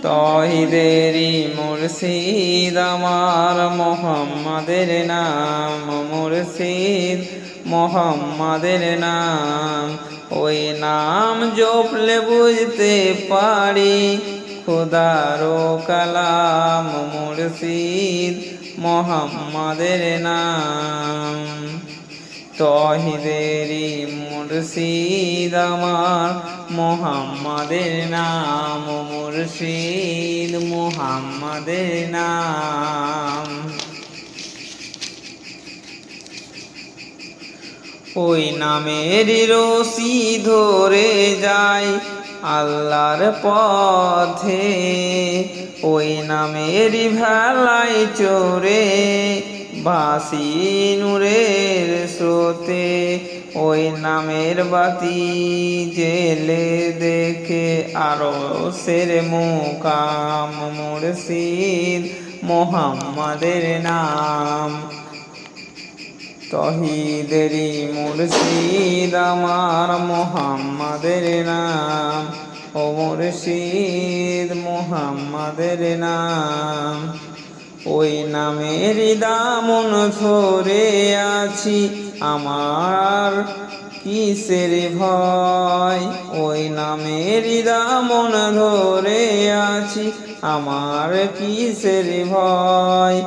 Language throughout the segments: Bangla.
তহিদেরি মুর্শিদ আমার মোহাম্মদের নাম, মুর্শিদ মোহাম্মদের নাম। ওই নাম জপলে বুঝতে পারি খোদারো কালাম, মুর্শিদ মোহাম্মদের নাম। তহিদেরি মুর্শিদ আমার মোহাম্মদের নাম, মুর্শিদ মোহাম্মদের নাম। ওই নামের রশি ধরে যায় আল্লাহর পথে, ওই নামের ভেলাই চড়ে ভাসি নূরের স্রোতে। ওই নামের বাতি জেলে দেখে আরশের মুকাম, মুর্শিদ মোহাম্মদের নাম। তহিদেরি মুর্শিদ আমার মোহাম্মদের নাম, ও মুর্শিদ মোহাম্মদের নাম। ওই নামের দামন ধরে আছি আমার কিসের ভয়, ওই নামের দামন ধরে আছি আমার কিসের ভয়।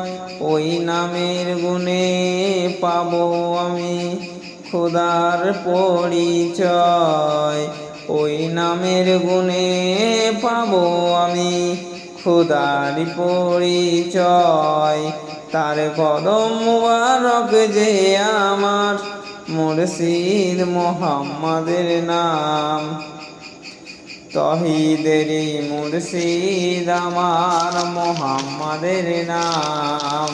ওই নামের গুণে পাবো আমি খোদার পরিচয়, ওই নামের গুণে পাবো আমি খোদার পরিচয়। তার কদম মুবারক যে আমার মুর্শিদ মোহাম্মদের নাম। তহিদেরি মুর্শিদ আমার মোহাম্মদের নাম।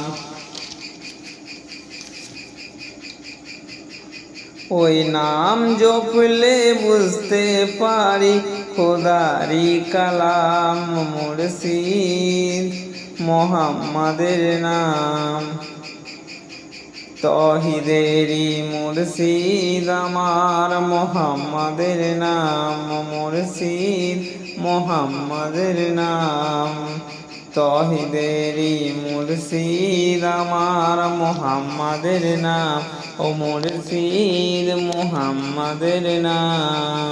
ওই নাম জপলে বুঝতে পারি খোদারি কালাম, মুর্শিদ মোহাম্মদের নাম। তহিদেরি মুর্শিদ আমার মোহাম্মদের নাম, মুর্শিদ মোহাম্মদের নাম। তহিদেরি মুর্শিদ আমার মোহাম্মদের নাম, ও মুর্শিদ মোহাম্মদের নাম।